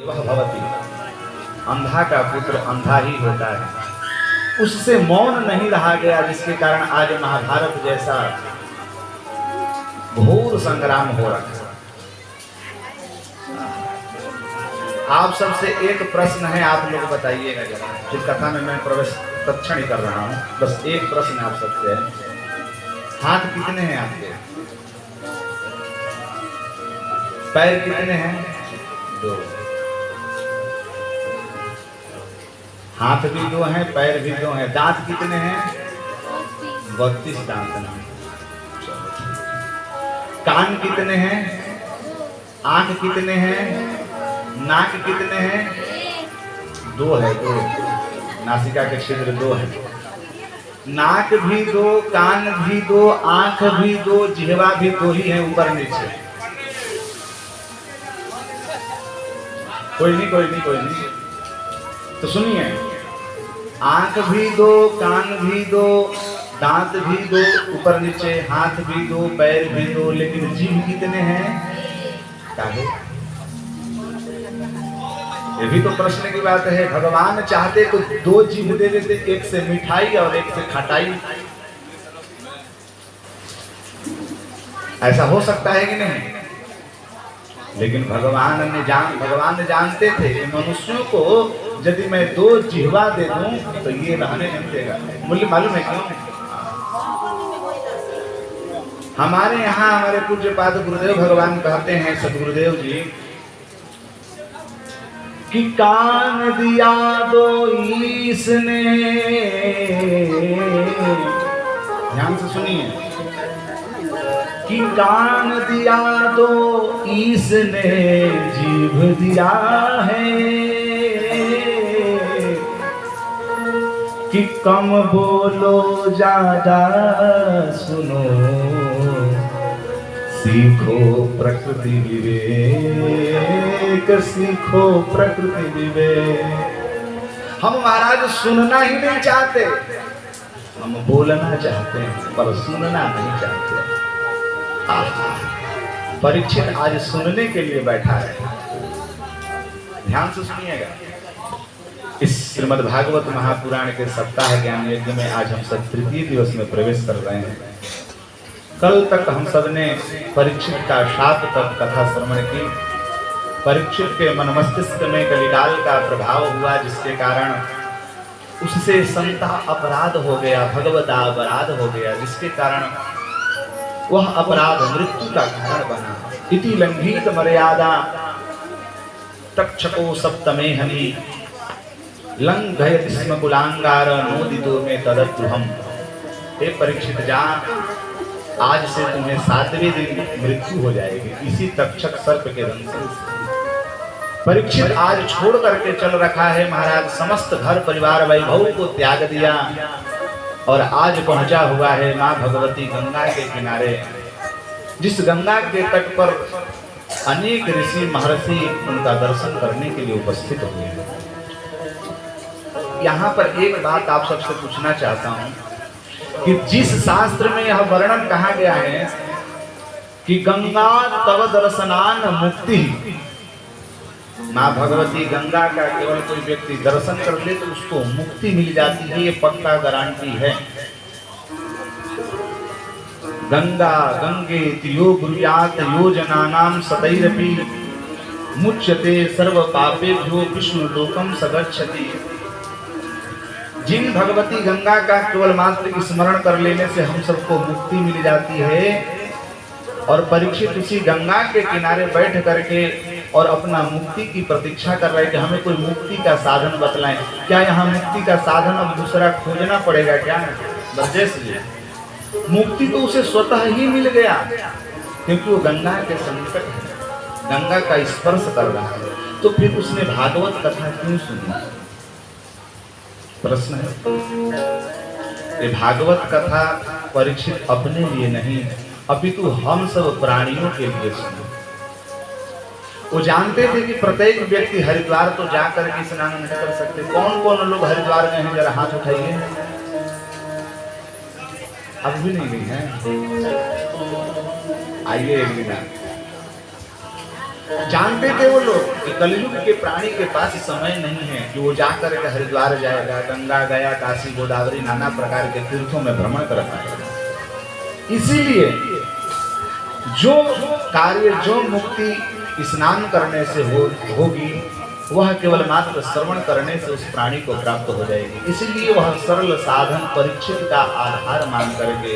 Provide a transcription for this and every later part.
वह भवती, अंधा का पुत्र अंधा ही होता है, उससे मौन नहीं रहा गया, जिसके कारण आज महाभारत जैसा घोर संग्राम हो रहा है। आप सबसे एक प्रश्न है, आप लोग बताइएगा जरा, इस कथा में मैं प्रवेश तत्क्षण ही कर रहा हूं, बस एक प्रश्न आप सबसे है, हाथ कितने हैं आपके, पैर कितने हैं, 2, हाथ भी 2 हैं, पैर भी 2 हैं, दांत कितने हैं, 32 दांत हैं, कान कितने हैं, आंख कितने हैं, नाक कितने हैं, 2 है, 2, नासिका के छिद्र 2 है, नाक भी 2, कान भी 2, आंख भी 2, जिह्वा भी 2 ही है, ऊपर नीचे। कोई नहीं। तो सुनिए, आंख भी 2, कान भी 2, दांत भी 2, ऊपर नीचे, हाथ भी 2, पैर भी 2, लेकिन जीभ कितने हैं, काहे? ये भी तो प्रश्न की बात है। भगवान चाहते तो 2 जीभ दे देते, एक से मिठाई और एक से खटाई। ऐसा हो सकता है कि नहीं? लेकिन भगवान जानते थे कि मनुष्यों को यदि मैं 2 जिह्वा दे दूं तो ये रहने नहीं देगा। मूल्य मालूम है क्यों? हमारे यहाँ हमारे पूज्यपाद गुरुदेव भगवान कहते हैं, सदगुरुदेव जी, कि कान दिया 2 ईसने, ध्यान से सुनिए, कि कान दिया 2 ईसने, जीभ दिया है, कि कम बोलो ज्यादा सुनो, सीखो प्रकृति विवेक, सीखो प्रकृति विवेक। हम महाराज सुनना ही नहीं चाहते, हम बोलना चाहते हैं, पर सुनना नहीं चाहते। परीक्षित आज सुनने के लिए बैठा है, ध्यान से सुनिएगा। इस श्रीमद् भागवत महापुराण के सप्ताह ज्ञान यज्ञ में आज हम सब 3य दिवस में प्रवेश कर रहे हैं। कल तक हम सब ने परीक्षित का शाप तक कथा श्रवण की। परीक्षित के मन मस्तिष्क में कलिकाल का प्रभाव हुआ, जिसके कारण उससे संता अपराध हो गया, भगवता अपराध हो गया, जिसके कारण वह अपराध मृत्यु का कारण बना। इति लंघित मर्यादा तक्षको सप्तमे हनि, लंघयति स्म कुलांगार नोदितो में तदद्रुहम्। हे परीक्षित, जा, आज से तुम्हें 7वें दिन मृत्यु हो जाएगी, इसी तक्षक सर्प के दंश से। परीक्षित आज छोड़ करके चल रखा है महाराज, समस्त घर परिवार वैभव को त्याग दिया और आज पहुंचा हुआ है मां भगवती गंगा के किनारे, जिस गंगा के तट पर अनेक ऋषि महर्षि उनका दर्शन करने के लिए उपस्थित हुए हैं। यहाँ पर एक बात आप सबसे पूछना चाहता हूँ कि जिस शास्त्र में यह वर्णन कहा गया है कि गंगा तव दर्शनान मुक्ति, माँ भगवती गंगा का केवल कोई व्यक्ति दर्शन कर ले तो उसको मुक्ति मिल जाती है, ये पक्का गारंटी है। गंगा गंगे यो ब्रूयात योजनानां सतैरपि, मुच्यते सर्व पापेभ्यो विष्णु लोकम सगच्छति। जिन भगवती गंगा का केवल मात्र स्मरण कर लेने से हम सबको मुक्ति मिल जाती है, और परीक्षित उसी गंगा के किनारे बैठ करके और अपना मुक्ति की प्रतीक्षा कर रहे हैं कि हमें कोई मुक्ति का साधन बतलाएं। क्या यहाँ मुक्ति का साधन अब दूसरा खोजना पड़ेगा क्या? ब्रजेश जी, मुक्ति तो उसे स्वतः ही मिल गया, क्योंकि वो गंगा के संकट है, गंगा का स्पर्श कर रहा है, तो फिर उसने भागवत कथा क्यों सुनी? प्रश्न है। ये भागवत कथा परीक्षित अपने लिए नहीं, अपितु हम सब प्राणियों के लिए सुने। वो जानते थे कि प्रत्येक व्यक्ति हरिद्वार तो जाकर के स्नान नहीं कर सकते। कौन कौन लोग हरिद्वार गए हैं, जरा हाथ उठाइए। अब भी नहीं गई है, आइए एक दिन। जानते थे वो लोग कि कलयुग के प्राणी के पास समय नहीं है कि वो जाकर के हरिद्वार जाएगा, गंगा गया, काशी गोदावरी नाना प्रकार के तीर्थों में भ्रमण कर पाएगा। इसीलिए जो कार्य, जो मुक्ति स्नान करने से होगी वह केवल मात्र श्रवण करने से उस प्राणी को प्राप्त हो जाएगी। इसीलिए वह सरल साधन परीक्षित का आधार मान करके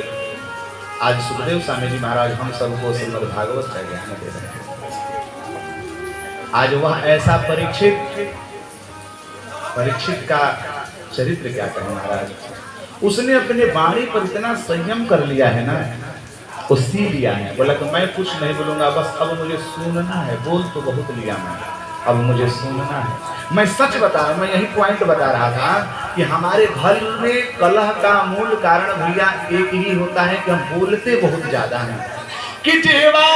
आज सुखदेव स्वामी जी महाराज हम सबको श्रीमद् भागवत का ज्ञान दे रहे हैं। आज वह ऐसा परीक्षित का चरित्र क्या कहें महाराज, उसने अपने वाणी पर इतना संयम कर लिया है ना, उसी लिया है। बोला कि मैं कुछ नहीं बोलूंगा, बस अब मुझे सुनना है, बोल तो बहुत लिया मैं, अब मुझे सुनना है। मैं सच बता रहा हूं, मैं यही पॉइंट बता रहा था कि हमारे घर में कलह का मूल कारण भैया एक ही होता है कि हम बोलते बहुत ज्यादा हैं। कि जिह्वा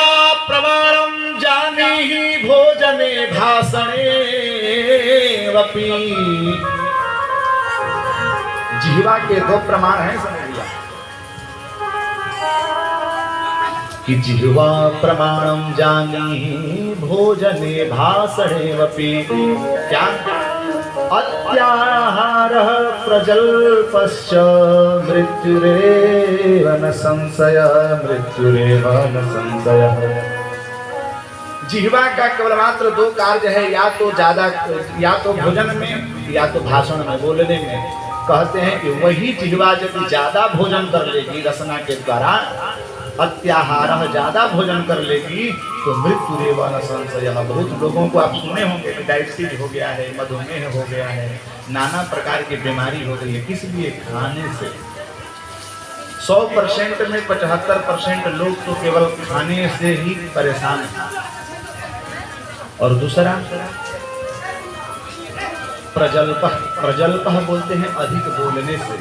प्रमाणम जाने ही भोजने भाषणे वपि। जिह्वा के दो प्रमाण हैं, समझ लिया कि जिह्वा प्रमाणम जानी भोजने भाषणे वपि। क्या? अत्याहारः प्रजल्पश्च मृत्युरेव न संशयः, मृत्युरेव न संशयः। जिह्वा का केवल मात्र दो कार्य है, या तो ज्यादा, या तो भोजन में या तो भाषण में, बोलने में। कहते हैं कि वही जिह्वा यदि ज्यादा भोजन कर लेगी रसना के द्वारा, अत्याहार ज्यादा भोजन कर लेगी तो मृत्युरेव न संशयः। बहुत लोगों को आप सुने होंगे कि डायबिटीज हो गया है, मधुमेह हो गया है, नाना प्रकार की बीमारी हो गई है। किस लिए? खाने से। 100% में 75% लोग तो केवल खाने से ही परेशान हैं। और दूसरा प्रजल्पः बोलते हैं अधिक बोलने से।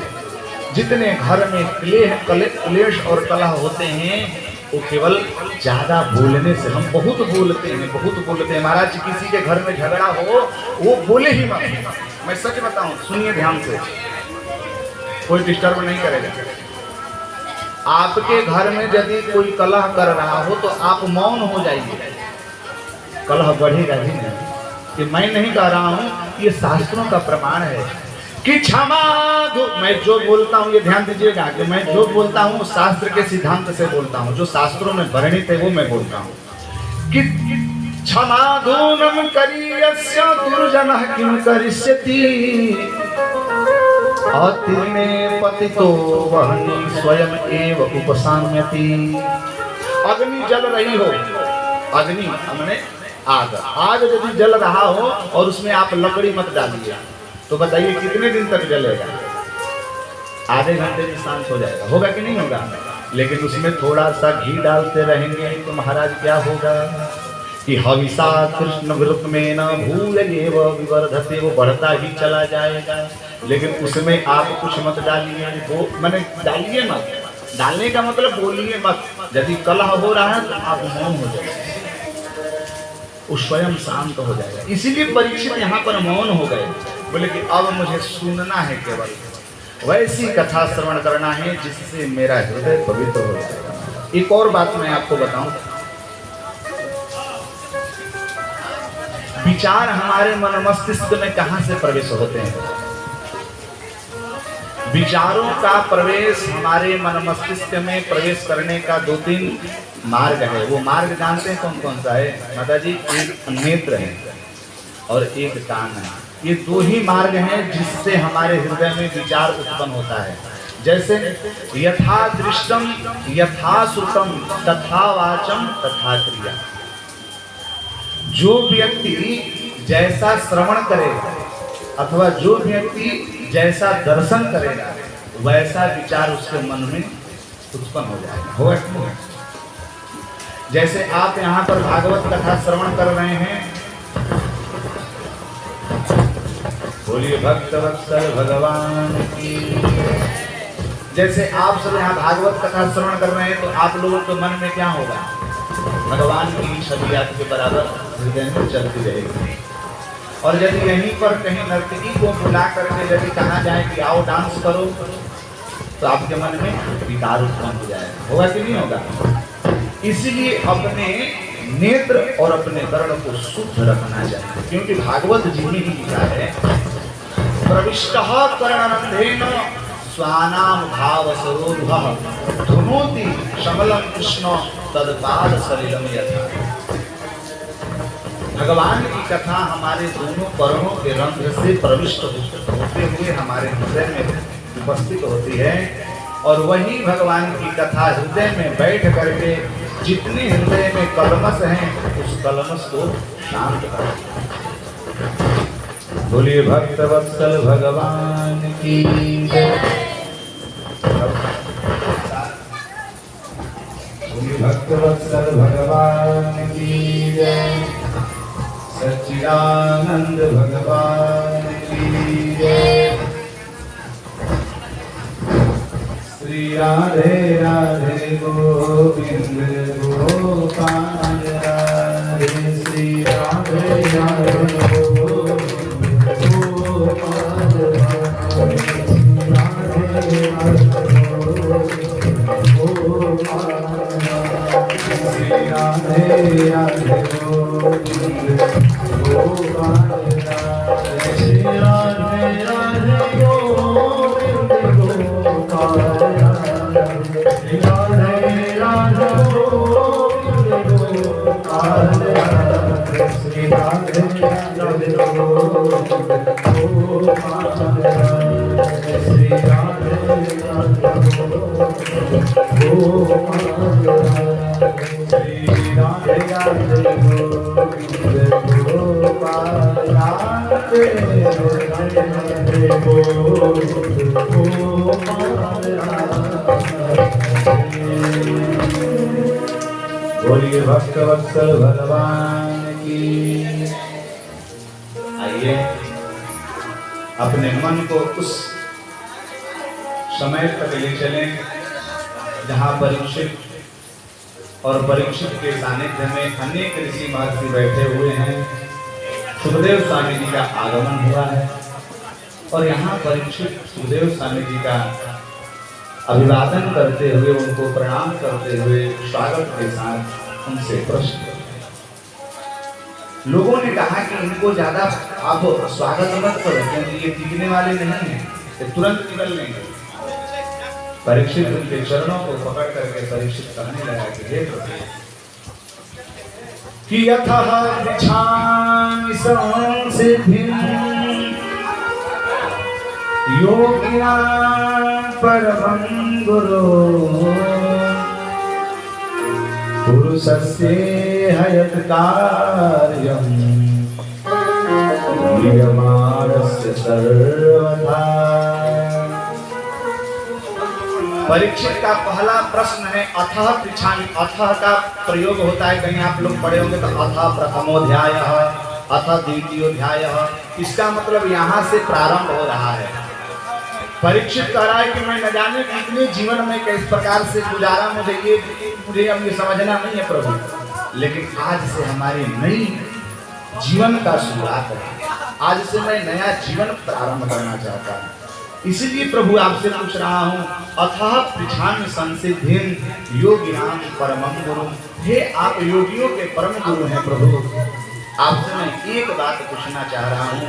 जितने घर में क्लेश और कलह होते हैं वो केवल ज्यादा बोलने से। हम बहुत बोलते हैं, बहुत बोलते हैं महाराज। किसी के घर में झगड़ा हो वो बोले ही मत। मैं सच बताऊं, सुनिए ध्यान से, कोई डिस्टर्ब नहीं करेगा। आपके घर में यदि कोई कलह कर रहा हो तो आप मौन हो जाइए, कलह बढ़ेगा ही नहीं। कि मैं नहीं कह रहा हूं, ये शास्त्रों का प्रमाण है कि क्षमा दो। मैं जो बोलता हूँ, ये ध्यान दीजिएगा कि मैं जो बोलता हूँ शास्त्र के सिद्धांत से बोलता हूँ, जो शास्त्रों में वर्णित है वो मैं बोलता हूँ। कि क्षमा धूनम करियस्य दुर्जनः किं करिष्यति, अति में पतितो वह्नि स्वयं एव उपशाम्यति। अग्नि जल रही हो, अग्नि हमने आग यदि जल रहा हो और उसमें आप लकड़ी मत डालिए तो बताइए कितने दिन तक जलेगा? आधे घंटे में शांत हो जाएगा, होगा कि नहीं होगा? लेकिन उसमें थोड़ा सा घी डालते रहेंगे तो महाराज क्या होगा कि हविषा कृष्ण वृत्तमेन भूयेव विवर्धते, वो बढ़ता ही चला जाएगा। लेकिन उसमें आप कुछ मत डालिए, वो मैंने डालिए मत। डालने का मतलब बोलिए मत। यदि कलह हो रहा है तो आप मौन हो जाइए, वो स्वयं शांत हो जाएगा। इसीलिए परीक्षित यहाँ पर मौन हो गए। बोले कि अब मुझे सुनना है, केवल वैसी कथा श्रवण करना है जिससे मेरा हृदय पवित्र हो जाएगा। एक और बात मैं आपको बताऊं, विचार हमारे मन मस्तिष्क में कहां से प्रवेश होते हैं? विचारों का प्रवेश हमारे मन मस्तिष्क में प्रवेश करने का 2-3 मार्ग है। वो मार्ग जानते हैं कौन कौन सा है माता जी? एक नेत्र है और एक कान है। ये 2 ही मार्ग हैं जिससे हमारे हृदय में विचार उत्पन्न होता है। जैसे यथा दृष्टम यथा श्रुतम तथा वाचम तथा क्रिया। जो व्यक्ति जैसा श्रवण करेगा अथवा जो व्यक्ति जैसा दर्शन करेगा वैसा विचार उसके मन में उत्पन्न हो जाएगा। होगा कि नहीं? जैसे आप यहाँ पर भागवत कथा श्रवण कर रहे हैं, बोलिए भक्त वत्सल भगवान की। जैसे आप सब यहाँ भागवत कथा श्रवण कर रहे हैं तो आप लोगों के मन में क्या होगा? भगवान की छवि आपके बराबर हृदय में चलती रहेगी। और यदि यहीं पर कहीं नर्तकी को बुला करके यदि कहा जाए कि आओ डांस करो तो आपके मन में विकार उत्पन्न हो जाएगा। होगा कि नहीं होगा? इसलिए अपने नेत्र और अपने वर्ण को शुद्ध रखना चाहिए, क्योंकि भागवत जी में ही लिखा है प्रविष्टः कर्णरंध्रेण स्वानाम भाव सरोरुहः धुनोति शमलम कृष्ण तदपाद सलिलम यथा। भगवान की कथा हमारे दोनों कर्णों के रंध्र से प्रविष्ट होते हुए हमारे हृदय में उपस्थित होती है, और वही भगवान की कथा हृदय में बैठ करके जितने हृदय में कलमश हैं उस कलमश को शांत करती है। बोलिए भक्त वत्सल भगवान की जय। बोलिए भक्त वत्सल भगवान की जय। सच्चिदानंद भगवान की जय। श्री राधे राधे गोविंद गोपाल राधे। श्री राधे राधे गोविंद गोपाल राधे। श्री राधे राधे गोविंद गोपाल राधे। श्री राधे राधे गोविंद गोपाल राधे। राधे राधे गोविंद गोपाल राधे। श्री राधे राधे गोविंद गोपाल राधे। श्री राधे राधे गोपाल राधे। श्री राधे राधे गोविंद गोपाल राधे। राधे गोविंद गोपाल राधे। बोलिए भक्त वत्सल भगवान की। आइए अपने मन को उस समय तक ले चलें जहाँ परीक्षित और परीक्षित के सानिध्य में अनेक ऋषि महर्षि बैठे हुए हैं। सुखदेव स्वामी जी का आगमन हुआ है और यहाँ परीक्षित सुखदेव स्वामी जी का अभिवादन करते हुए, उनको प्रणाम करते हुए स्वागत के साथ उनसे प्रश्न करते हैं। लोगों ने कहा कि इनको ज्यादा आप स्वागत मत करो, क्योंकि ये टिकने वाले नहीं हैं, ये तुरंत निकल लेंगे। परीक्षित उनके चरणों को पकड़ करके परीक्षित कहने लगा कि हे प्रभु, कि यथः पृच्छामि संसिद्धिं योगिनां परमं गुरो पुरुषस्य हयत् कार्यं क्रियमाणस्य सर्वथा। परीक्षित का पहला प्रश्न है अथः पृच्छामि। अथः का प्रयोग होता है, कहीं आप लोग पढ़े होंगे तो अथः प्रथमोऽध्यायः, अथः द्वितीयोऽध्यायः। इसका मतलब यहाँ से प्रारंभ हो रहा है। परीक्षित कह रहा है कि मैं न जाने कितने जीवन में किस प्रकार से गुजारा, मुझे अब ये समझना नहीं है प्रभु, लेकिन आज से हमारी नई जीवन का शुरुआत है। आज से मैं नया जीवन प्रारंभ करना चाहता हूँ, इसीलिए प्रभु आपसे पूछ रहा हूँ अथः पृच्छामि संसिद्धिं योगिनां परमं गुरु। हे आप योगियों के परम गुरु हैं प्रभु, आपसे मैं एक बात पूछना चाह रहा हूँ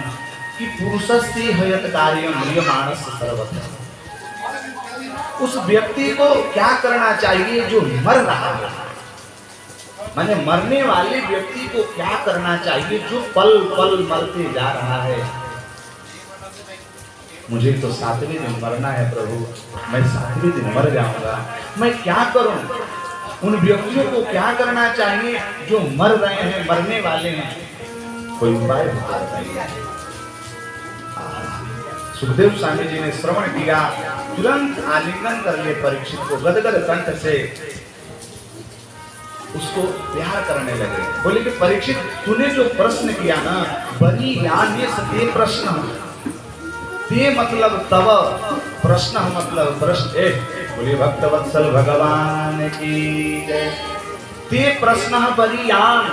कि पुरुषस्य हयत् कार्यं म्रियमाणस्य सर्वथा। उस व्यक्ति को क्या करना चाहिए जो मर रहा है, माने मरने वाले व्यक्ति को क्या करना चाहिए जो पल पल मरते जा रहा है। मुझे तो 7वें दिन मरना है प्रभु, मैं 7वें दिन मर जाऊंगा, मैं क्या करूं? उन व्यक्तियों को क्या करना चाहिए जो मर रहे हैं, मरने वाले हैं? कोई उपाय बताइए। सुखदेव स्वामी जी ने श्रवण किया, तुरंत आलिंगन कर लिए परीक्षित को, गदगद कंठ से उसको प्यार करने लगे। बोले कि परीक्षित, तूने जो प्रश्न किया ना, बड़ी यान्य से प्रश्न, ते मतलब तव, प्रश्न मतलब प्रश्न। बोले भक्त वत्सल भगवान की जय। ते प्रश्न बलियान,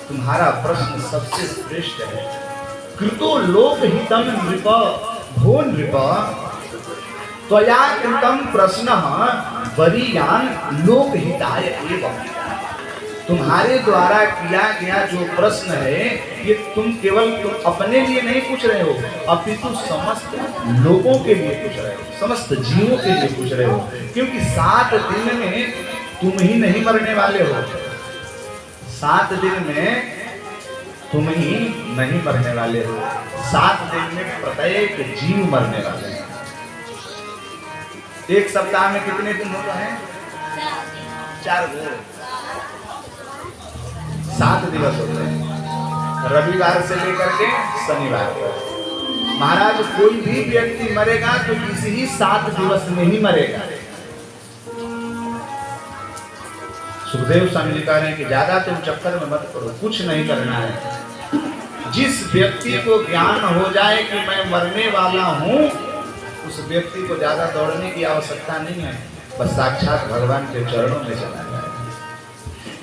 तुम्हारा प्रश्न सबसे श्रेष्ठ है। कृतो लोकहितं नृप भो नृप त्वया कृतं प्रश्नः बलियान लोकहिताय एव। तुम्हारे द्वारा किया गया जो प्रश्न है ये तुम केवल अपने लिए नहीं पूछ रहे हो, अपितु समस्त लोगों के लिए पूछ रहे हो, समस्त जीवों के लिए पूछ रहे हो। क्योंकि 7 दिन में तुम ही नहीं मरने वाले हो, 7 दिन में तुम ही नहीं मरने वाले हो, 7 दिन में प्रत्येक जीव मरने वाले हैं। एक सप्ताह में कितने दिन होता है? 4 दिन, 7 दिवस होते हैं, रविवार से लेकर के शनिवार तक। महाराज कोई भी व्यक्ति मरेगा तो किसी ही 7 दिवस में ही मरेगा। सुखदेव स्वामी जी कह रहे हैं कि ज्यादा तुम चक्कर में मत पड़ो, कुछ नहीं करना है। जिस व्यक्ति को ज्ञान हो जाए कि मैं मरने वाला हूं, उस व्यक्ति को ज्यादा दौड़ने की आवश्यकता नहीं है, बस साक्षात भगवान के चरणों में चला जाए।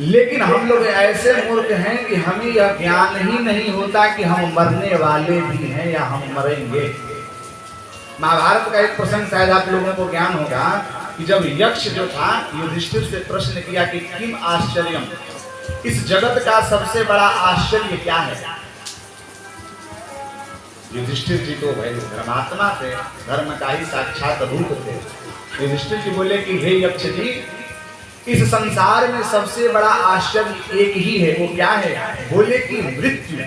लेकिन हम लोग ऐसे मूर्ख हैं कि हमें यह ज्ञान ही नहीं होता कि हम मरने वाले भी हैं या हम मरेंगे। महाभारत का एक प्रसंग शायद आप लोगों को ज्ञान होगा कि जब यक्ष जो था युधिष्ठिर से प्रश्न किया कि किम आश्चर्यम, इस जगत का सबसे बड़ा आश्चर्य क्या है? युधिष्ठिर जी तो भाई धर्मात्मा थे, धर्म का ही साक्षात रूप थे। युधिष्ठिर जी बोले कि हे यक्ष जी, इस संसार में सबसे बड़ा आश्चर्य एक ही है, वो क्या है? बोले कि मृत्यु।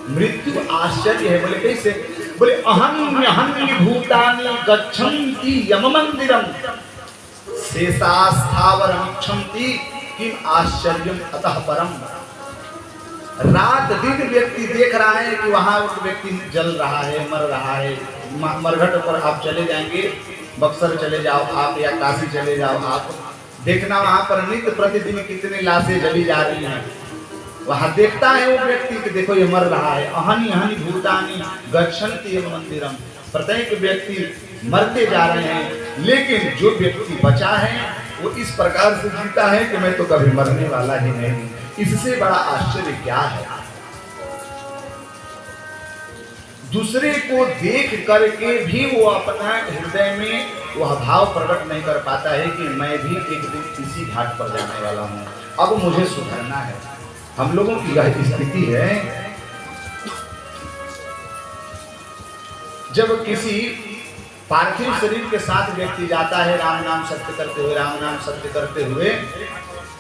मृत्यु आश्चर्य है। बोले कैसे? बोले अहन्य भूतानि गच्छन्ति यम मंदिरम शेषास्थावरम क्षन्ति किम आश्चर्यम अतः परम। रात दिन व्यक्ति देख रहा है कि वहां एक व्यक्ति जल रहा है, मर रहा है। मरघट पर आप चले जाएंगे, बक्सर चले जाओ आप या काशी चले जाओ आप, देखना वहां पर नित्य प्रतिदिन कितनी लाशें जली जा रही हैं। वहां देखता है वो व्यक्ति कि देखो ये मर रहा है। अहनि अहनि भूतानि गच्छन्ति यम मंदिरम, प्रत्येक व्यक्ति मरते जा रहे हैं, लेकिन जो व्यक्ति बचा है वो इस प्रकार से जीता है कि मैं तो कभी मरने वाला ही नहीं। इससे बड़ा आश्चर्य क्या है? दूसरे को देख करके भी वो अपना हृदय में वह भाव प्रकट नहीं कर पाता है कि मैं भी एक दिन इसी घाट पर जाने वाला हूं, अब मुझे सुधरना है। हम लोगों की यह स्थिति है। जब किसी पार्थिव शरीर के साथ व्यक्ति जाता है राम नाम सत्य करते हुए, राम नाम सत्य करते हुए,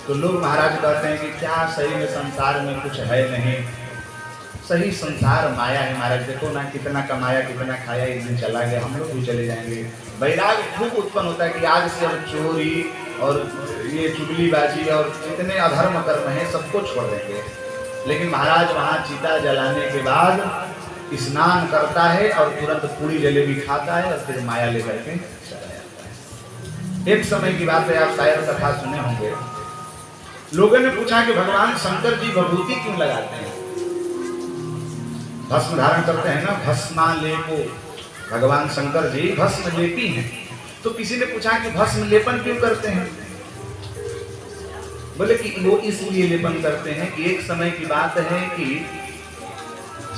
तो लोग महाराज कहते हैं कि क्या सही में संसार में कुछ है नहीं, सही संसार माया है। महाराज देखो ना कितना कमाया कितना खाया, एक दिन चला गया, हम लोग भी चले जाएंगे। वैराग खूब उत्पन्न होता है कि आज से हम चोरी और ये चुगलीबाजी और जितने अधर्म कर्म है सबको छोड़ देंगे। लेकिन महाराज वहाँ चिता जलाने के बाद स्नान करता है और तुरंत पूरी जलेबी खाता है और फिर माया लेकर के चला जाता है। एक समय की बात है, आप शायद कथा सुने होंगे। लोगों ने पूछा कि भगवान शंकर जी विभूति क्यों लगाते हैं, भस्म धारण करते हैं ना, भस्मा लेपो, भगवान शंकर जी भस्म लेपी हैं। तो किसी ने पूछा कि भस्म लेपन क्यों करते हैं? बोले कि वो इसलिए लेपन करते हैं कि एक समय की बात है कि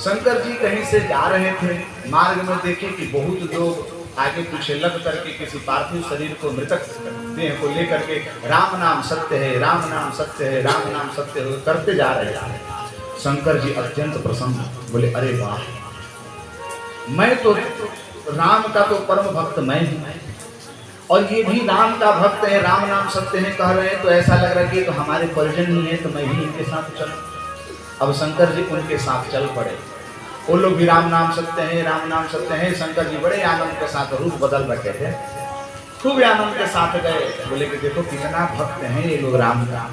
शंकर जी कहीं से जा रहे थे, मार्ग में देखे कि बहुत लोग आगे पीछे लग करके किसी पार्थिव शरीर को, मृतक देह को लेकर के राम नाम सत्य है, राम नाम सत्य है, राम नाम सत्य है करते जा रहे हैं। शंकर जी अत्यंत प्रसन्न, बोले अरे वाह, मैं तो राम का तो परम भक्त मैं हूं और ये भी राम का भक्त है, राम नाम सत्य है कह रहे हैं, तो ऐसा लग रहा है कि तो हमारे परिजन ही है, तो मैं भी इनके साथ चलूं। अब शंकर जी उनके साथ चल पड़े। वो लोग भी राम नाम सत्य है, राम नाम सत्य है। शंकर जी बड़े आनंद के साथ रूप बदल रखे थे, खूब आनंद के साथ गए। बोले कि देखो कितना भक्त हैं ये लोग राम का।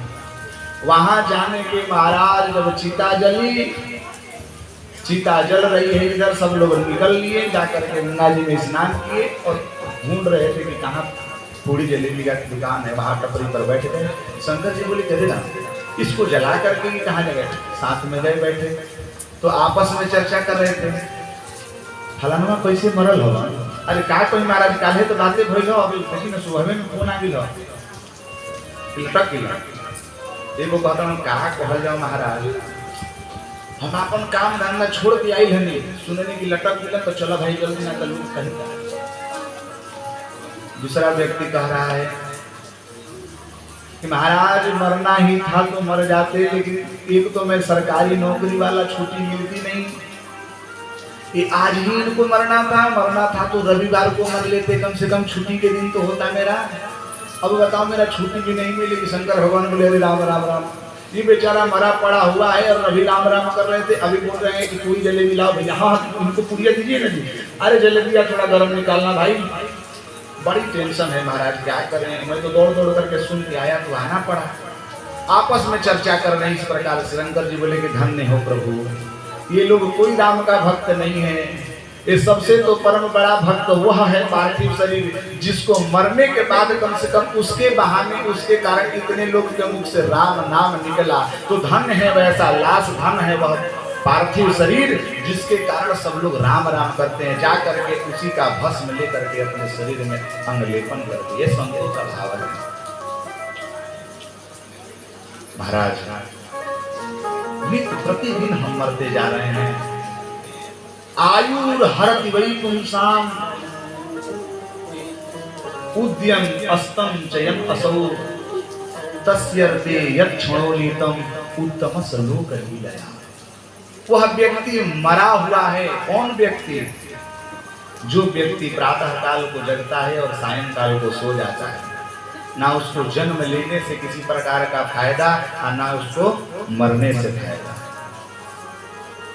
वहां जाने के महाराज जब चिता जली, चिता जल रही है, इधर सब लोग निकल लिए, जाकर के गंगा जी में स्नान किए और ढूंढ रहे थे कि कहाँ पूरी जलेबी का दुकान है, वहां टपरी पर बैठ गए। शंकर जी बोले चले ना, इसको जला करके कहाँ गए? साथ में गए बैठे, तो आपस में चर्चा कर रहे थे, फलाना कैसे मरल हो? अरे का कोई महाराज काले तो बातें भइल हो, अभी देखी ना सुबह में फोन आ गया लटक गया। एगो कहता हूँ कहा कहल जाओ महाराज, हम अपन काम धंधा छोड़ के आई हनी, सुनने की लटक गया तो चलो भाई जल्दी ना कल कहीं। दूसरा व्यक्ति कह रहा है कि महाराज मरना ही था तो मर जाते, लेकिन एक तो मैं सरकारी नौकरी वाला, छुट्टी मिलती नहीं। ये आज ही इनको मरना था तो रविवार को मर लेते, कम से कम छुट्टी के दिन तो होता मेरा। अब बताओ मेरा छुट्टी भी नहीं मिली कि शंकर भगवान बोले अरे राम राम राम, ये बेचारा मरा पड़ा हुआ है और अभी राम राम कर रहे थे, अभी बोल रहे हैं कि पूरी जलेबी लाओ भैया। हाँ उनको पूरी दीजिए ना जी। अरे जलेबिया थोड़ा गर्म निकालना भाई। बड़ी टेंशन है महाराज, क्या करें। मैं तो दौड़ दौड़ करके सुन के आया तो आना पड़ा। आपस में चर्चा कर रहे हैं इस प्रकार से। शंकर जी बोले कि धन्य हो प्रभु, ये लोग कोई राम का भक्त नहीं है। ये सबसे तो परम बड़ा भक्त वह है पार्थिव शरीर, जिसको मरने के बाद कम से कम उसके बहाने, उसके कारण इतने लोग के मुख से राम नाम निकला। तो धन्य है वैसा लाश, धन है वह पार्थिव शरीर जिसके कारण सब लोग राम राम करते हैं। जा करके उसी का भस्म लेकर के अपने शरीर में अंगलेपन करते। ये संतों का भाव है महाराज। नित्य प्रतिदिन हम मरते जा रहे हैं। आयुर हरति वै पुंसाम उद्यम अस्तम चयन असौ तस्यर्ते यक्षणोलितम उत्तम सलोक लीलया। वह व्यक्ति मरा हुआ है। कौन व्यक्ति? जो व्यक्ति प्रातः काल को जगता है और सायंकाल को सो जाता है। ना उसको जन्म लेने से किसी प्रकार का फायदा और ना उसको मरने से फायदा।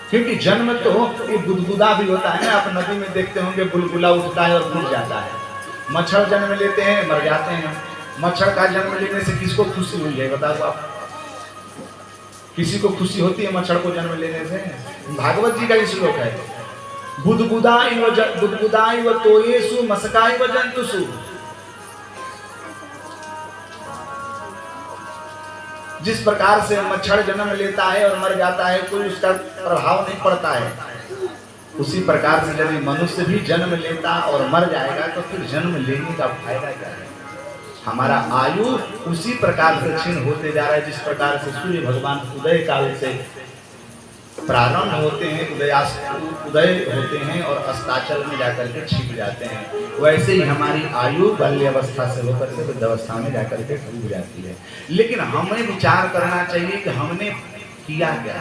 क्योंकि जन्म तो ये गुदगुदा भी होता है ना। आप नदी में देखते होंगे बुलबुला उठता है और घुस जाता है। मच्छर जन्म लेते हैं, मर जाते हैं। मच्छर का जन्म लेने से किसको खुशी हुई है बताओ आप? किसी को खुशी होती है मच्छर को जन्म लेने से? भागवत जी का ये श्लोक है, बुदबुदाई व तोयेसु मसकाई व जंतुसु। जिस प्रकार से मच्छर जन्म लेता है और मर जाता है, कोई उसका प्रभाव नहीं पड़ता है, उसी प्रकार से यदि मनुष्य भी जन्म लेता और मर जाएगा तो फिर जन्म लेने का फायदा क्या है? हमारा आयु उसी प्रकार से क्षीण होते जा रहा है जिस प्रकार से सूर्य भगवान उदय काल से प्रारंभ होते हैं, उदय होते हैं और अस्ताचल में जाकर के छिप जाते हैं। वैसे ही हमारी आयु बाल्यावस्था से होकर के वृद्धावस्था में जाकर के डूब जाती है। लेकिन हमें विचार करना चाहिए कि हमने किया क्या।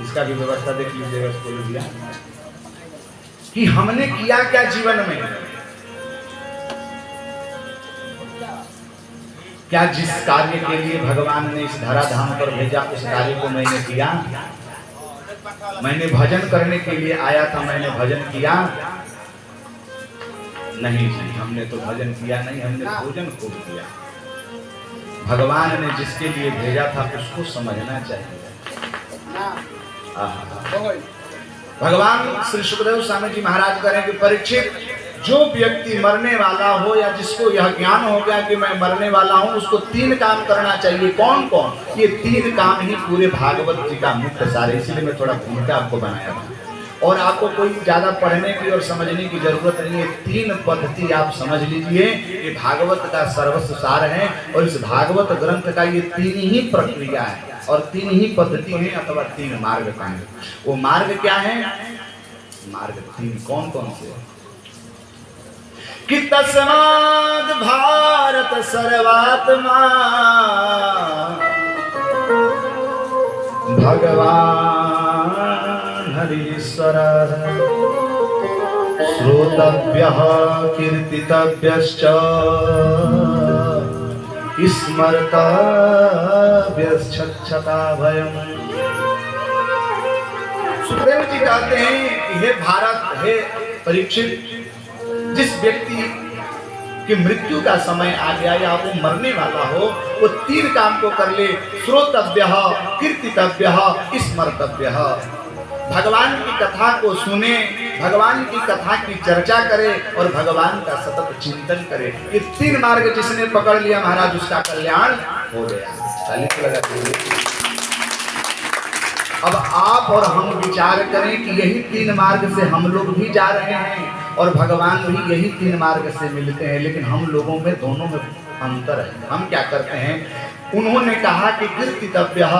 इसका भी व्यवस्था देख लीजिएगा स्कूल दिया कि हमने किया क्या जीवन में। क्या जिस कार्य के लिए भगवान ने इस धराधाम पर भेजा उस कार्य को मैंने किया? मैंने भजन करने के लिए आया था, मैंने भजन किया? नहीं जी, हमने तो भजन किया नहीं, हमने भोजन खूब किया। भगवान ने जिसके लिए भेजा था उसको समझना चाहिए। भगवान श्री सुखदेव स्वामी जी महाराज करें कि परीक्षित, जो व्यक्ति मरने वाला हो या जिसको यह ज्ञान हो गया कि मैं मरने वाला हूं, उसको 3 काम करना चाहिए। कौन कौन? ये 3 काम ही पूरे भागवत जी का मुख्य सार है। इसलिए मैं थोड़ा भूमिका आपको बनाया था और आपको कोई ज्यादा पढ़ने की और समझने की जरूरत नहीं है। 3 पद्धति आप समझ लीजिए, ये भागवत का सर्वस्व सार है। और इस भागवत ग्रंथ का ये 3 ही प्रक्रिया है और 3 ही पद्धति है अथवा 3 मार्ग का है। वो मार्ग क्या है? मार्ग 3 कौन कौन से? कि तस्माद् भारत सर्वात्मा भगवान हरीश्वरः श्रोतव्यः कीर्तितव्यश्च स्मर्तव्यश्चक्षता भयम्। सुखदेव जी कहते हैं कि हे भारत, हे परीक्षित, जिस व्यक्ति की मृत्यु का समय आ गया या वो मरने वाला हो, वो 3 काम को कर ले। श्रोतव्यः, कीर्तितव्यः, स्मर्तव्यः। भगवान की कथा को सुने, भगवान की कथा की चर्चा करे और भगवान का सतत चिंतन करे। ये 3 मार्ग जिसने पकड़ लिया महाराज, उसका कल्याण हो गया। अब आप और हम विचार करें कि यही 3 मार्ग से हम लोग भी जा रहे हैं और भगवान भी यही 3 मार्ग से मिलते हैं, लेकिन हम लोगों में दोनों में अंतर है। हम क्या करते हैं? उन्होंने कहा कि कीर्तितव्यः,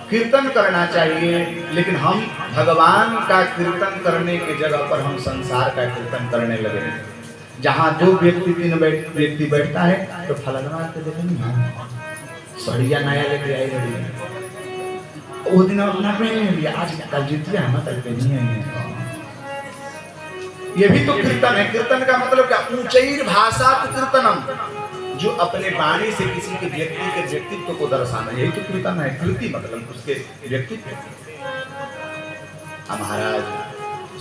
कीर्तन करना चाहिए, लेकिन हम भगवान का कीर्तन करने की जगह पर हम संसार का कीर्तन करने लगे। जहाँ दो व्यक्ति तीन व्यक्ति बैठता है तो फलनवा के देखो नहीं सड़िया नया लेके आई रही वो दिन अपना में लिया आज कल जीतिया है मतलब पे नहीं है ये भी तो कीर्तन है। कीर्तन का मतलब क्या? ऊंचैर भाषा कीर्तनम, जो अपने वाणी से किसी के व्यक्तित्व को दर्शाना, यही तो कीर्तन है। कीर्ति मतलब उसके व्यक्तित्व। महाराज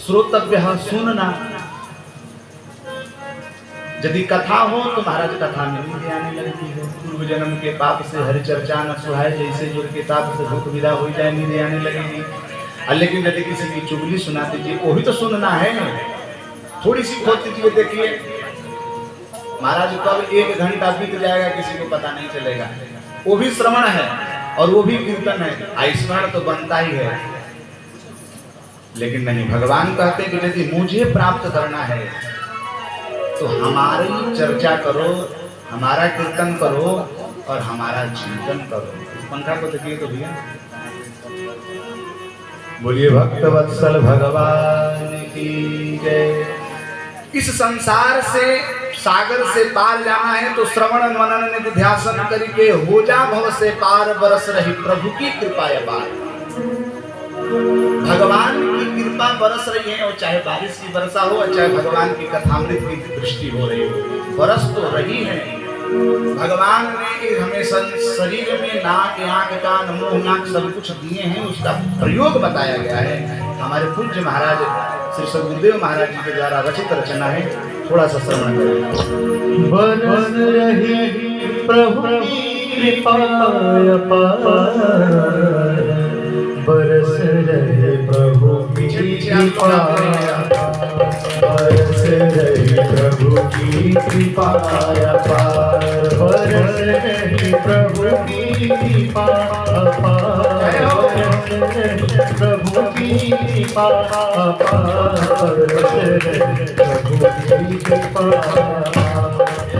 श्रोतव्य सुनना, यदि कथा हो तो महाराज कथा में नींद आने लगती है। पूर्व जन्म के पाप से हरि चर्चा न सुहाए, जैसे जो किताब से भूख विदा हो जाए नींद आने लगेगी। लेकिन यदि किसी की चुगली सुना दीजिए, वो भी तो सुनना है, थोड़ी सी खोज दीजिए, देखिए महाराज कब 1 घंटा बीत जाएगा किसी को पता नहीं चलेगा। वो भी श्रवण है और वो भी कीर्तन है, स्मरण तो बनता ही है। लेकिन नहीं, भगवान कहते कि यदि मुझे प्राप्त करना है तो हमारी चर्चा करो, हमारा कीर्तन करो और हमारा चिंतन करो। इस पंखा को देखिए तो भैया, बोलिए भक्त वत्सल भगवान की जय। इस संसार से सागर से पार जाना है तो श्रवण मनन निधिध्यासन करके हो जा भव से पार, बरस रही प्रभु की कृपा पार। भगवान की कृपा बरस रही है, और चाहे बारिश की वर्षा हो और चाहे भगवान की कथामृत की दृष्टि हो रही हो, बरस तो रही है। भगवान ने हमें शरीर में नाक आंख कान मुंह नाक सब कुछ दिए हैं, उसका प्रयोग बताया गया है। हमारे पूज्य महाराज श्री सद्गुरुदेव महाराज जी के द्वारा रचित रचना है, थोड़ा सा श्रवण करें। बरस रही प्रभु की कृपा अपार, बरस रहे प्रभु की कृपा, बरस रही प्रभु की कृपा अपार, बरस रही प्रभु की कृपा अपार, प्रभु की कृपा अपार, बरस रही प्रभु की कृपा,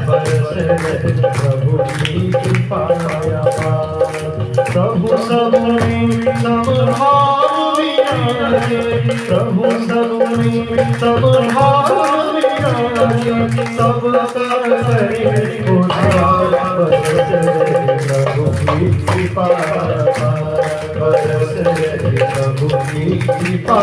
बरस रही प्रभु की कृपा अपार। प्रभु सब में सब भाव विराजे, प्रभु सब में सब भाव विराजे, सब करे उद्धार, बरस रहे प्रभु की कृपा, बरस रहे प्रभु की कृपा।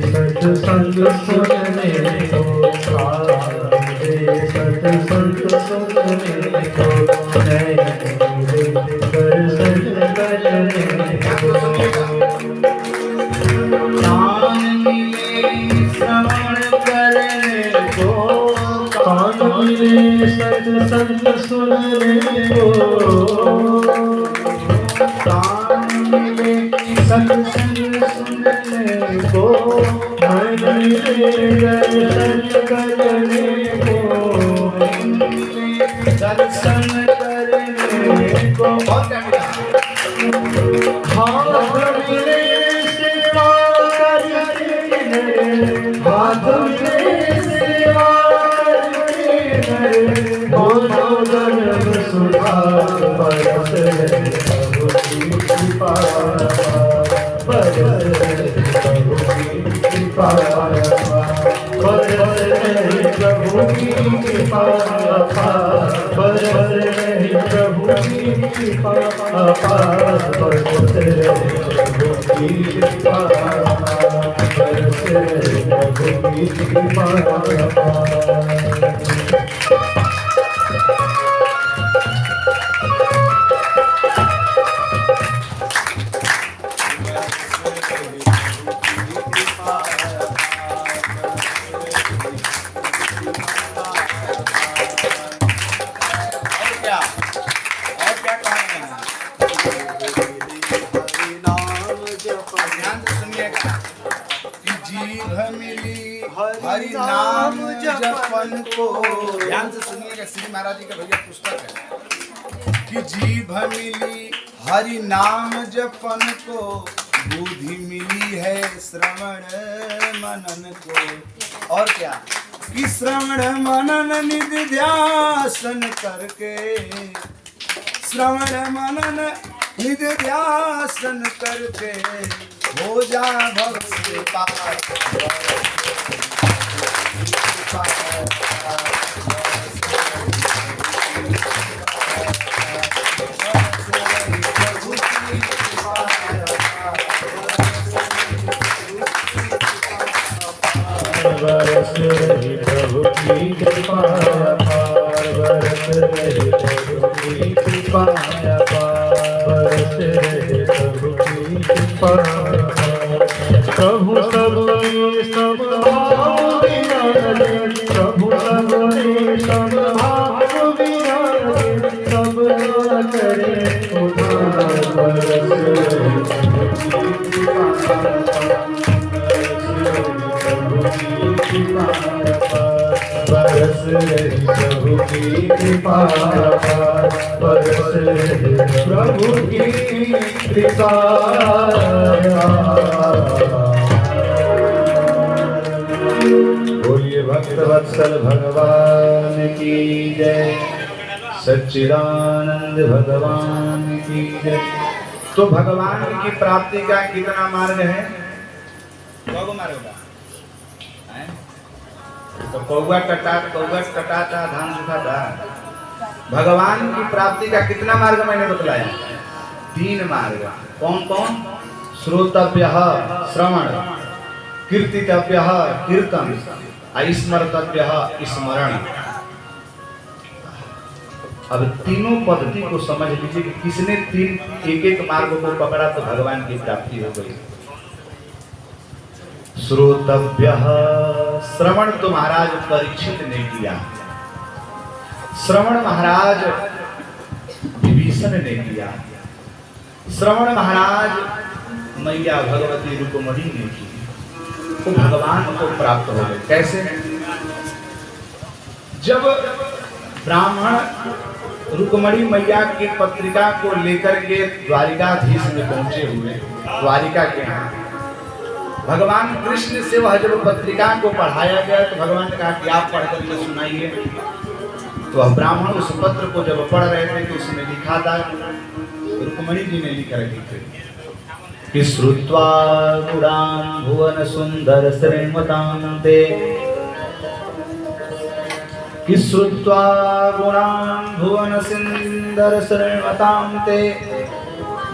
सत्संग सुनने को, सत्संग सुनने को, दर्शन करने को, कान मिले श्रवण करने को, कान मिले सत्संग सुनने को, कान मिले सत्संग सुनने को, मन मिले दर्शन करने को, दर्शन करने को, हाथ मिले सेवा करने, हाथ मिले सेवा करने, दोनों जन्म सुधार, बरस रहे प्रभु की कृपा, बरस रहे प्रभु की कृपा, बरस रहे प्रभु की कृपा, बरस रहे प्रभु की कृपा, बरस रहे प्रभु की कृपा, बरस रहे प्रभु की कृपा। हरि नाम जपन को, ध्यान से सुनिएगा, श्री महाराज जी का भैया पुस्तक है कि जीभ मिली हरि नाम जपन को, बुद्धि मिली है श्रवण मनन को। और क्या कि श्रवण मनन निधिध्यासन करके, श्रवण मनन निधिध्यासन करके हो जा भक्त से पार। बरस रही प्रभु की कृपा अपार, बरस रही प्रभु की कृपा अपार, बरस रही प्रभु की कृपा अपार। प्रभु सबने समभाव विराजे, प्रभु सबने समभाव विराजे, सब ना करे उधार, बरस रही प्रभु की कृपा बरस रही प्रभु की कृपा, बरस रही प्रभु की कृपा। बोलिए भक्त वत्सल भगवान की जय, सच्चिदानंद भगवान की जय। तो भगवान की प्राप्ति का कितना मार्ग है? कौगो मार्ग होगा? तो कौआ टटाता धान सुखाता। भगवान की प्राप्ति का कितना मार्ग मैंने बतलाया? 3 मार्ग। कौन कौन? श्रोतव्य श्रवण, कीर्तितव्य कीर्तन, स्मर्तव्य स्मरण। अब तीनों पद्धति को समझ लीजिए कि किसने 3 एक मार्ग को पकड़ा तो भगवान की प्राप्ति हो गई। श्रोतव्य श्रवण तो महाराज परीक्षित ने किया, श्रवण महाराज विभीषण ने किया, श्रवण महाराज मैया भगवती रुक्मणी ने की, तो भगवान को प्राप्त हो गए। कैसे? जब ब्राह्मण रुक्मणी मैया की पत्रिका को लेकर के द्वारिकाधीश में पहुंचे हुए, द्वारिका के यहाँ भगवान कृष्ण से वह जब पत्रिका को पढ़ाया गया तो भगवान ने कहा कि आप पढ़ करके सुनाइए। तो वह ब्राह्मण उस पत्र को जब पढ़ रहे थे तो उसमें लिखा था, रुक्मणी जी ने लिख रखी थी कि श्रुत्वा गुणान् भुवन सुंदर श्रीमतां ते, कि श्रुत्वा गुणान् भुवन सुंदर श्रीमतां ते,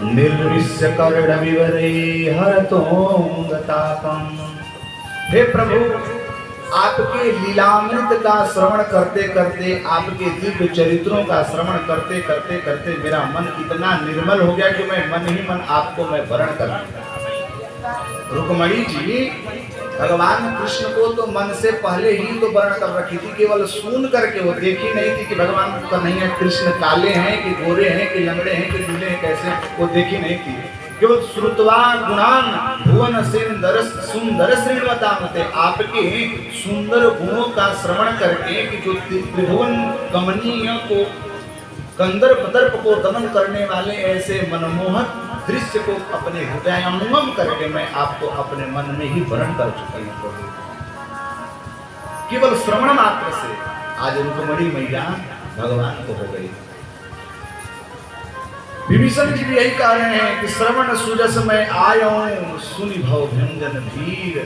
निर्विश्य कर्ण विवरे हरतोंगतापम। हे प्रभु, आपके लीलामृत का श्रवण करते करते, आपके दिव्य चरित्रों का श्रवण करते करते करते मेरा मन इतना निर्मल हो गया कि मैं मन ही मन आपको मैं वरण कर दूं। रुक्मणी जी भगवान कृष्ण को तो मन से पहले ही तो वर्ण कर रखी थी, केवल सुन करके वो देखी नहीं थी कि भगवान का नहीं है कृष्ण काले हैं कि गोरे हैं कि लंगड़े हैं कि दूल्हे हैं कैसे, वो देखी नहीं थी। केवल श्रुत्वा गुणान भुवन सुंदर श्रीमतामते, आपके सुंदर गुणों का श्रवण करके कि जो त्रिभुवन कमनीय को कंदर्प दर्प को दमन करने वाले ऐसे मनमोहक दृश्य को अपने हृदयंगम करके मैं आपको अपने मन में ही वर्ण कर चुकी हूँ। केवल श्रवण मात्र से आज रुक्मणी मैया भगवान को हो गई। विभीषण जी भी यही कह रहे हैं कि श्रवण सुजस में आयो सुनि भव भंजन धीर।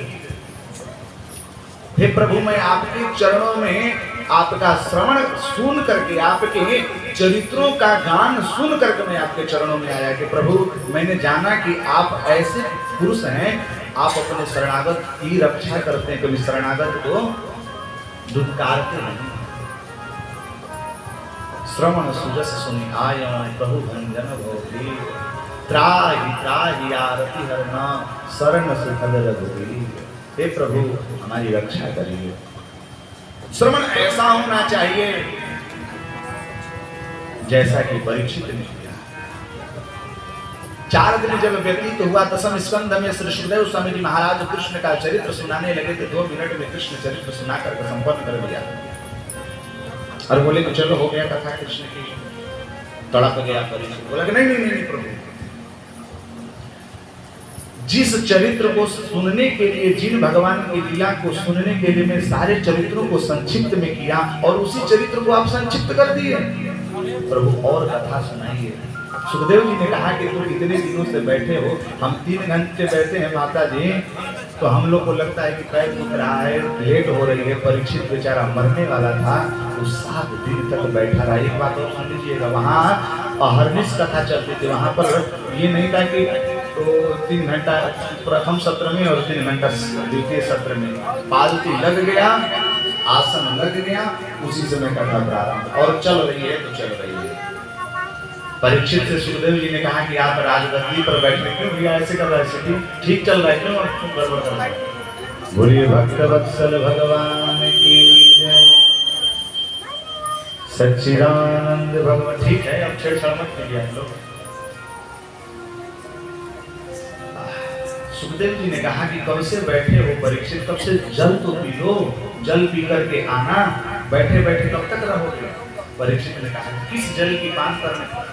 हे प्रभु, मैं आपके चरणों में आपका श्रवण सुन करके, आपके चरित्रों का गान सुन करके मैं आपके चरणों में आया कि प्रभु मैंने जाना कि आप ऐसे पुरुष हैं, आप अपने शरणागत की रक्षा करते हैं, कभी शरणागत को दुत्कारते नहीं। श्रवण सुजस सुनि आयो प्रभु भंजन भवती, त्राहि त्राहि आरती हरना शरण सुखद रघुवीर। हे प्रभु हमारी रक्षा करिए। श्रवण ऐसा होना चाहिए जैसा कि परीक्षित ने किया। 4 दिन जब व्यतीत हुआ, दसम स्कंद में श्री सुखदेव स्वामी जी महाराज कृष्ण का चरित्र सुनाने लगे थे। 2 मिनट में कृष्ण चरित्र सुना करके संपन्न कर दिया और बोले कि चलो हो गया कथा कृष्ण की। तड़प गया परीक्षित, बोला कि नहीं प्रभु, जिस चरित्र को सुनने के लिए, जिन भगवान की लीला को सुनने के लिए मैं सारे चरित्रों को संक्षिप्त में किया और उसी चरित्र को आप संक्षिप्त कर दिए, प्रभु और कथा सुनाइए। सुखदेव जी ने कहा कि तुम इतने दिनों से बैठे हो, हम 3 घंटे बैठे हैं माता जी, तो हम लोग को लगता है कि पैर दुख रहा है, लेट हो रही है। परीक्षित बेचारा मरने वाला था, वो 7 दिन तक बैठा रहा। एक बात और सुन लीजिएगा, वहाँ अहर्निश कथा चलती थी, वहाँ पर ये नहीं था कि तो 3 घंटा प्रथम सत्र में और 3 घंटा द्वितीय सत्र में, पालती लग गया, आसन लग गया, उसी समय कथा प्रारंभ और चल रही है तो चल रही है। परीक्षित से सुखदेव जी ने कहा कि आप राजगद्दी पर बैठे क्यों भैया ऐसे कर रहे हैं, ठीक चल रहा है क्यों गड़बड़ कर रहा है। बोलिए भक्त वत्सल भगवान की जय, सच्चिदानंद भगवान। ठीक है, अब छेड़छाड़ मत कीजिए आप लोग। सुखदेव जी ने कहा कि कब से बैठे हो परीक्षित, कब से जल तो पी लो, जल पी करके आना, बैठे बैठे कब तक रहोगे। परीक्षित ने कहा किस जल की पान करने।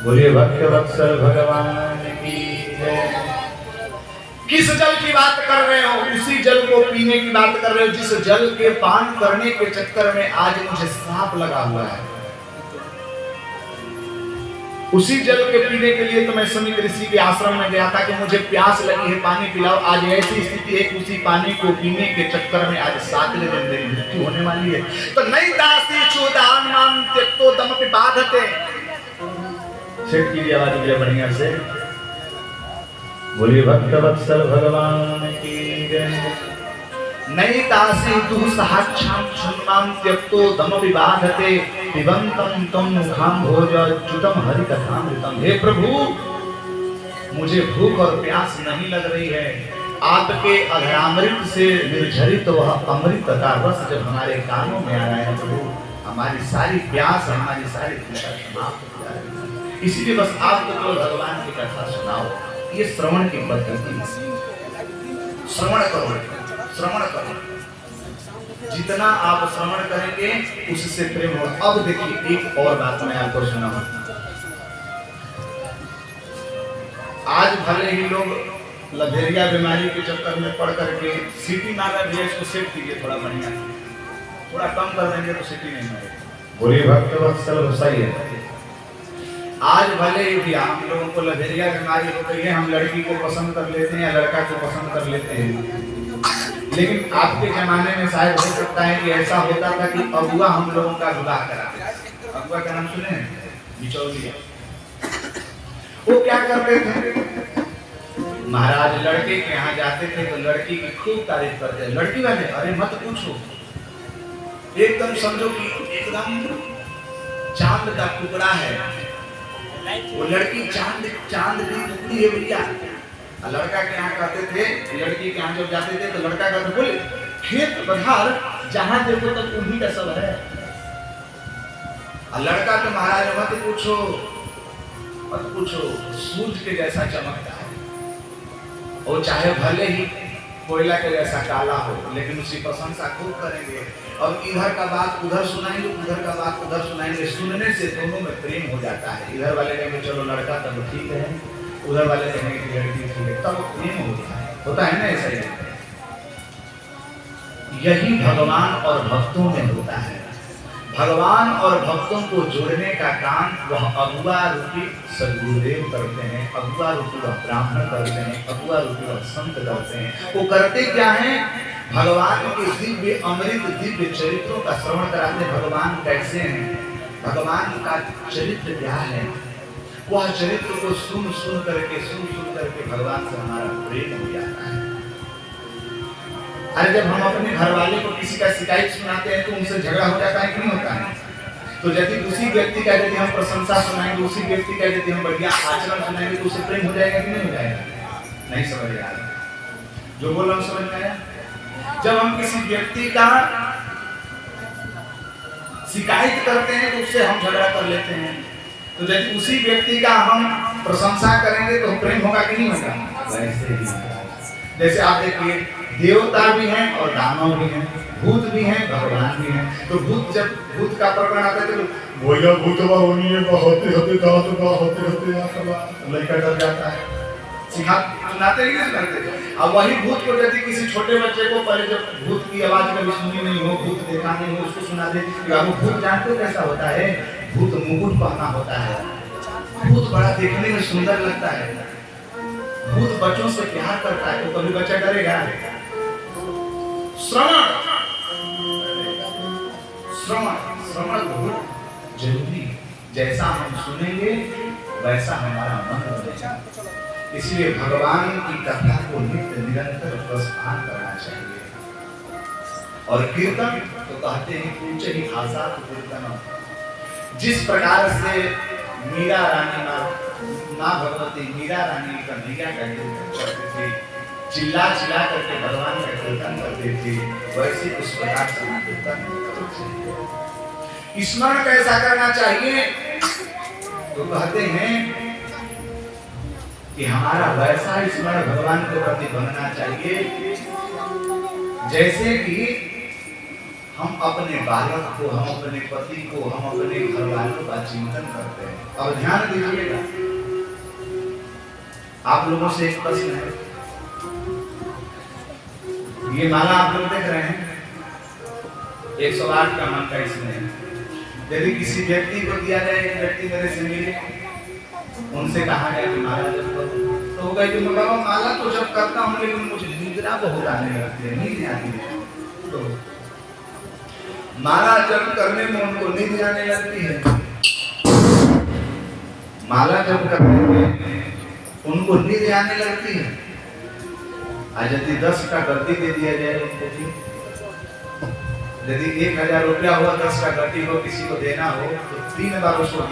बोलिए भक्त वत्सल भगवान की जय। किस जल की बात कर रहे हो, उसी जल को पीने की बात कर रहे हो जिस जल के पान करने के चक्कर में आज मुझे सांप लगा हुआ है। उसी जल के पीने के लिए तो मैं समीप ऋषि के आश्रम में गया था कि मुझे प्यास लगी है, पानी पिलाओ। आज ऐसी स्थिति है कि उसी पानी को पीने के चक्कर में आज 7वें दिन मेरी मृत्यु होने वाली है। तो नहीं दासी चूदान मान त्यक्तो दम पिबाधते। सेठ की आवाज मुझे बढ़िया से। बोलिए भक्त वत्सल भगवान की जय। नहीं दासी तु साक्षाम क्षमाम त्यक्तो दम पिबाधते पिबंतम तम मुखाम भोज च्युतम हरि कथामृतम। हे प्रभु, मुझे भूख और प्यास नहीं लग रही है, आपके अधरामृत से निर्झरित वह अमृत का रस जब हमारे कानों में आ रहा है प्रभु, हमारी सारी प्यास, हमारी सारी तृष्णा समाप्त हो जाएगी। इसीलिए बस आप तो भगवान की कथा सुनाओ। ये श्रवण की पद्धति है। श्रवण करो, श्रवण करो, जितना आप श्रवण करेंगे उससे प्रेम हो। अब देखिए एक और बात मैं आपको सुनाऊं। आज भले ही लोग लभेरिया बीमारी के चक्कर में पड़ करके सीटी मारा भी, इसको सेट कीजिए थोड़ा बढ़िया, थोड़ा कम कर देंगे तो सीटी नहीं मारेगी। बोलिए भक्त वत्सल सही है। आज भले ही हम लोगों को लभेरिया बीमारी हो गई है, हम लड़की को पसंद कर लेते हैं या लड़का को पसंद कर लेते हैं, लेकिन आपके जमाने में शायद हो सकता है कि ऐसा होता था कि अगुआ हम लोगों का विवाह कराते। अगुआ का नाम सुने हैं? बिचौलिया। वो क्या करते थे, महाराज लड़के के यहाँ जाते थे तो लड़की की खूब तारीफ करते। लड़की वाले अरे मत पूछो, एकदम समझो कि एकदम चांद का टुकड़ा है वो लड़की, चांद की टुकड़ी है भैया। लड़का के यहाँ कहते थे, लड़की के यहाँ जब जाते थे तो लड़का कहते बोले खेत बधार जहां देखो तब उन्हीं का सब है। लड़का तो महाराज मत पूछो, मत पूछो, सूरज के जैसा चमकता है। वो चाहे भले ही कोयला के जैसा काला हो, लेकिन उसकी प्रशंसा खूब करेंगे। और इधर का बात उधर सुनाएंगे, उधर का बात उधर सुनाएंगे। सुनने से दोनों में प्रेम हो जाता है। इधर वाले कहेंगे चलो लड़का तब ठीक है, उधर वाले कहेंगे कि लड़की ठीक है, तब प्रेम होता है ना। ऐसा ही यही भगवान और भक्तों में होता है। भगवान और भक्तों को जोड़ने का काम वह अगुआ रूपी सद्गुरुदेव करते हैं, अगुआ रूपी वह ब्राह्मण करते हैं, अगुआ रूपी वह संत करते हैं। वो करते क्या है, भगवान के दिव्य अमृत दिव्य चरित्रों का श्रवण कराते हैं। भगवान कैसे हैं, भगवान का चरित्र क्या है, वह चरित्र को सुन सुन करके भगवान से हमारा प्रेम हो जाता है। अरे जब हम अपने घर वाले को किसी का शिकायत सुनाते हैं तो उनसे झगड़ा हो जाता है कि नहीं होता है? तो यदि उसी व्यक्ति का यदि हम प्रशंसा सुनाएंगे, उसी व्यक्ति का यदि हम बढ़िया आचरण सुनाएंगे तो उसे प्रेम हो जाएगा कि नहीं हो जाएगा? नहीं समझ रहा है जो बोल रहा हूं, समझ में आया? जब हम किसी व्यक्ति का शिकायत करते हैं तो उससे हम झगड़ा कर लेते हैं। तो यदि उसी व्यक्ति का हम प्रशंसा करेंगे तो प्रेम होगा कि नहीं होगा? वैसे ही होगा। जैसे आप देखिए देवता भी हैं और दानव भी हैं, भूत भी हैं, भगवान भी हैं। तो भूत जब भूत का प्रकरण आता है तो बोला भूतवा होनी है, होते होते दांत का होते होते आखला लड़का डर जाता है, सुनाते ही नहीं करते। अब वही भूत को यदि किसी छोटे बच्चे को पहले जब भूत की आवाज कभी सुनी नहीं हो, भूत देखा नहीं हो, उसको सुना दे वो भूत जानते हो कैसा होता है? भूत मुकुट पहना होता है, भूत बड़ा देखने में सुंदर लगता है, भूत बच्चों से प्यार करता है, तो कभी बच्चा डरेगा? श्रवण श्रवण श्रवण बहुत जरूरी, जैसा हम सुनेंगे वैसा हमारा मन बनेगा। इसलिए भगवान की कथा को नित्य निरंतर प्रस्थान करना चाहिए। और कीर्तन तो कहते हैं उच्च ही भाषा कीर्तन। जिस प्रकार से मीरा रानी माँ भगवती मीरा रानी का नैया करते थे, चिल्ला चिल्ला करके भगवान का कीर्तन करते थे, वैसे उस प्रकार से कीर्तन करना चाहिए। स्मरण कैसा करना चाहिए? तो कहते हैं कि हमारा वैसा स्मरण भगवान के प्रति बनना चाहिए जैसे कि हम अपने बालक को, हम अपने पति को, हम अपने घर वालों का चिंतन करते हैं। और ध्यान दीजिएगा, आप लोगों से एक प्रश्न है, ये माला आप लोग देख रहे हैं 108 का मन का इसमें, यदि किसी व्यक्ति को दिया जाए, एक व्यक्ति मेरे से मिले, उनसे कहा गया कि माला जब करो, तो वो कहे कि बाबा माला तो जब करता हूँ लेकिन मुझे निद्रा बहुत आने लगती है, नींद आती है। तो माला जब करने में उनको नींद आने लगती है, माला जब करने में उनको नींद आने लगती है, आज यदि 10 का गद्दी दे दिया जाए उनको, यदि 1000 रुपया हुआ 10 का गद्दी को किसी को देना हो तो 3 बार उसको